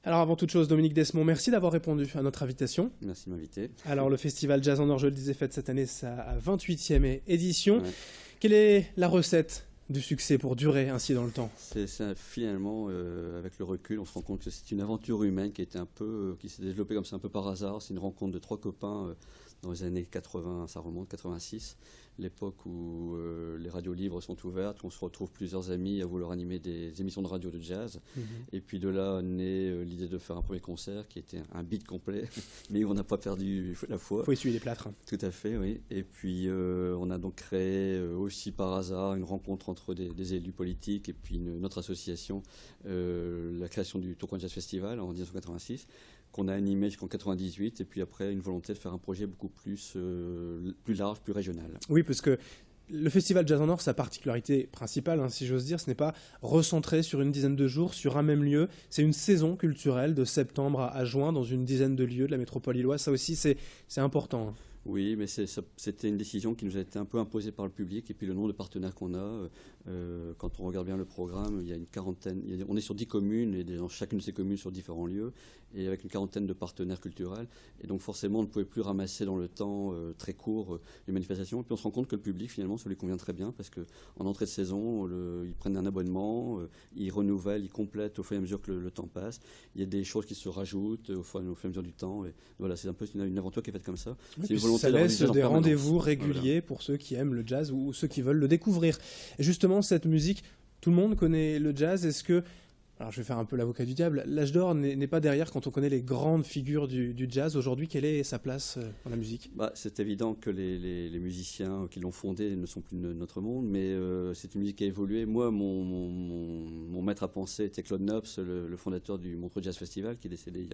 Alors avant toute chose, Dominique Desmond, merci d'avoir répondu à notre invitation. Merci de m'inviter. Alors le Festival Jazz en Or, je le disais, fête cette année sa 28e édition. Ouais. Quelle est la recette du succès pour durer ainsi dans le temps? Finalement, avec le recul, on se rend compte que c'est une aventure humaine qui s'est développée comme ça un peu par hasard. C'est une rencontre de trois copains dans les années 80, ça remonte, 86, l'époque où les radios libres sont ouvertes, on se retrouve plusieurs amis à vouloir animer des émissions de radio de jazz. Et puis de là naît l'idée de faire un premier concert qui était un beat complet, mais on n'a pas perdu la foi. Il faut essuyer les plâtres. Tout à fait, oui. Et puis on a donc créé aussi par hasard une rencontre entre des élus politiques et puis notre association, la création du Tourcoing Jazz Festival en 1986, qu'on a animé jusqu'en 98, et puis après une volonté de faire un projet beaucoup plus large, plus régional. Oui, parce que le Festival Jazz en Or, sa particularité principale, hein, si j'ose dire, ce n'est pas recentré sur une dizaine de jours, sur un même lieu. C'est une saison culturelle de septembre à juin dans une dizaine de lieux de la métropole lilloise. Ça aussi, c'est important. Oui, mais c'était une décision qui nous a été un peu imposée par le public, et puis le nombre de partenaires qu'on a. Quand on regarde bien le programme, il y a une quarantaine, on est sur 10 communes, et dans chacune de ces communes sur différents lieux, et avec une quarantaine de partenaires culturels. Et donc forcément, on ne pouvait plus ramasser dans le temps très court les manifestations. Et puis on se rend compte que le public, finalement, ça lui convient très bien, parce qu'en entrée de saison, ils prennent un abonnement, ils renouvellent, ils complètent au fur et à mesure que le temps passe. Il y a des choses qui se rajoutent au fur et à mesure du temps. Et voilà, c'est un peu une aventure qui est faite comme ça. Oui, ça laisse des rendez-vous réguliers pour ceux qui aiment le jazz ou ceux qui veulent le découvrir. Et justement, cette musique, tout le monde connaît le jazz. Est-ce que, alors je vais faire un peu l'avocat du diable, l'âge d'or n'est pas derrière quand on connaît les grandes figures du jazz. Aujourd'hui, quelle est sa place dans la musique? C'est évident que les musiciens qui l'ont fondé ne sont plus de notre monde, mais c'est une musique qui a évolué. Moi, mon maître à penser était Claude Nobs, le fondateur du Montreux Jazz Festival, qui est décédé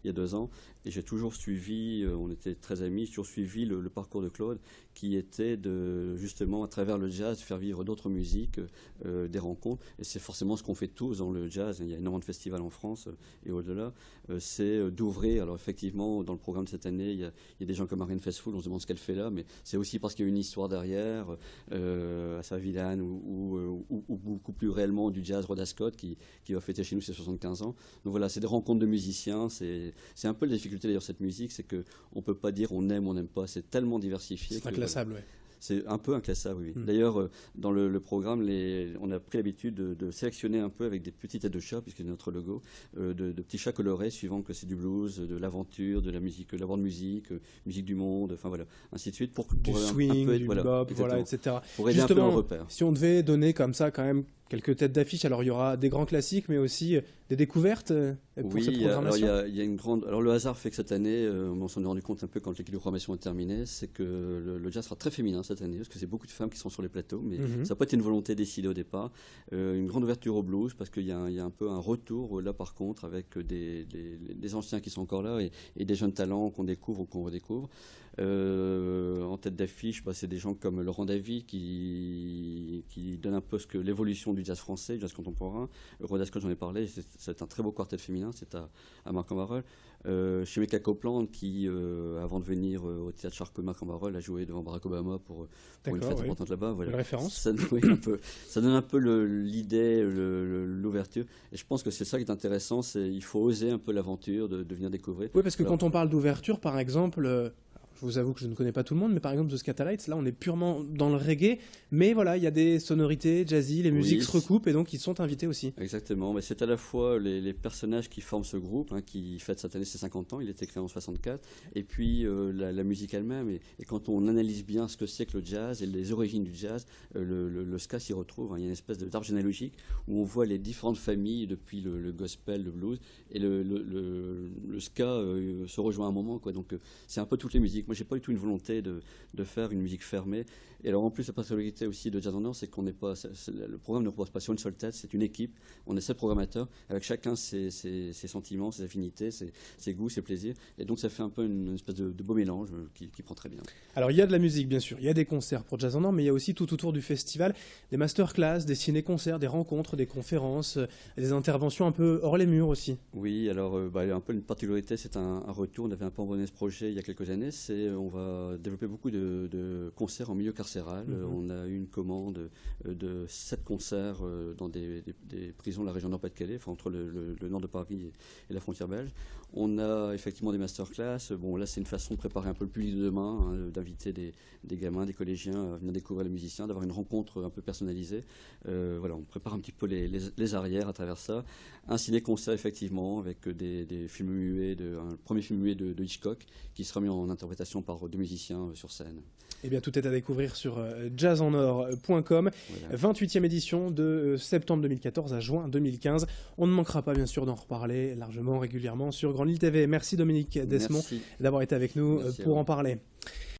il y a 2 ans. Et j'ai toujours suivi, on était très amis, j'ai toujours suivi le parcours de Claude, qui était de, justement, à travers le jazz, faire vivre d'autres musiques, des rencontres. Et c'est forcément ce qu'on fait tous dans le jazz. Il y a énormément de festivals en France et au-delà. C'est d'ouvrir. Alors effectivement, dans le programme de cette année, il y a des gens comme Marine Faithfull, on se demande ce qu'elle fait là, mais c'est aussi parce qu'il y a une histoire derrière, à Saint-Villane, ou beaucoup plus réellement du jazz Rhoda Scott, qui va fêter chez nous ses 75 ans. Donc voilà, c'est des rencontres de musiciens. C'est un peu la difficulté d'ailleurs cette musique, c'est qu'on ne peut pas dire on aime, on n'aime pas. C'est tellement diversifié. C'est inclassable, oui. C'est un peu inclassable, oui. D'ailleurs, dans le programme, on a pris l'habitude de sélectionner un peu avec des petites têtes de chat, puisque c'est notre logo, de petits chats colorés, suivant que c'est du blues, de l'aventure, de la musique, de la bande musique, musique du monde, enfin voilà, ainsi de suite. Du swing, du bebop, voilà, etc. Pour aider Justement, un peu le repère. Si on devait donner comme ça quand même quelques têtes d'affiche, alors il y aura des grands classiques, mais aussi des découvertes pour cette programmation. Alors il y a une grande. Alors le hasard fait que cette année, on s'en est rendu compte un peu quand l'équipe de programmation est terminée, c'est que le jazz sera très féminin cette année, parce que c'est beaucoup de femmes qui sont sur les plateaux, mais ça n'a pas été une volonté décidée au départ. Une grande ouverture au blues, parce qu'il y a un peu un retour là par contre, avec des anciens qui sont encore là et des jeunes talents qu'on découvre ou qu'on redécouvre. En tête d'affiche, c'est des gens comme Laurent Davy qui donne un peu l'évolution du jazz français, du jazz contemporain. Rhoda Scott, j'en ai parlé, c'est un très beau quartet féminin, c'est à Marc-en-Barœul. Chez Mecca Copeland, qui, avant de venir au théâtre Charcot Marc-en-Barœul, a joué devant Barack Obama pour une fête importante là-bas. Voilà. Une référence. Ça donne un peu l'idée, l'ouverture. Et je pense que c'est ça qui est intéressant, il faut oser un peu l'aventure de venir découvrir. Oui, parce que quand on parle d'ouverture, par exemple... Je vous avoue que je ne connais pas tout le monde, mais par exemple The Scatalites, là on est purement dans le reggae, mais voilà, il y a des sonorités jazzy, les musiques se recoupent et donc ils sont invités aussi. Exactement, mais c'est à la fois les personnages qui forment ce groupe, qui fête cette année ses 50 ans, il a été créé en 64, et puis la musique elle-même, et quand on analyse bien ce que c'est que le jazz et les origines du jazz, le ska s'y retrouve, il y a une espèce d'arbre généalogique où on voit les différentes familles depuis le gospel, le blues, et le ska se rejoint à un moment, quoi. Donc c'est un peu toutes les musiques. Moi, j'ai pas du tout une volonté de faire une musique fermée. Et alors, en plus, la particularité aussi de Jazz en Or, c'est qu'on n'est pas, le programme ne repose pas sur une seule tête. C'est une équipe. On est 7 programmateurs avec chacun ses sentiments, ses affinités, ses goûts, ses plaisirs. Et donc, ça fait un peu une espèce de beau mélange qui prend très bien. Alors, il y a de la musique, bien sûr. Il y a des concerts pour Jazz en Or, mais il y a aussi tout autour du festival des masterclass, des ciné-concerts, des rencontres, des conférences, des interventions un peu hors les murs aussi. Oui, alors, un peu une particularité, c'est un retour. On avait un peu abandonné ce projet il y a quelques années. on va développer beaucoup de concerts en milieu carcéral. On a eu une commande de 7 concerts dans des prisons de la région Nord-Pas-de-Calais, enfin, entre le nord de Paris et la frontière belge. On a effectivement des masterclass. Bon, là, c'est une façon de préparer un peu le public de demain, hein, d'inviter des gamins, des collégiens à venir découvrir les musiciens, d'avoir une rencontre un peu personnalisée. Voilà, on prépare un petit peu les arrières à travers ça. Un ciné-concert, effectivement, avec des films muets, un premier film muet de Hitchcock, qui sera mis en interprétation par 2 musiciens sur scène. Eh bien, tout est à découvrir sur jazzenor.com. Voilà. 28e édition de septembre 2014 à juin 2015. On ne manquera pas, bien sûr, d'en reparler largement, régulièrement sur Grande Île TV. Merci Dominique Desmond d'avoir été avec nous pour en parler.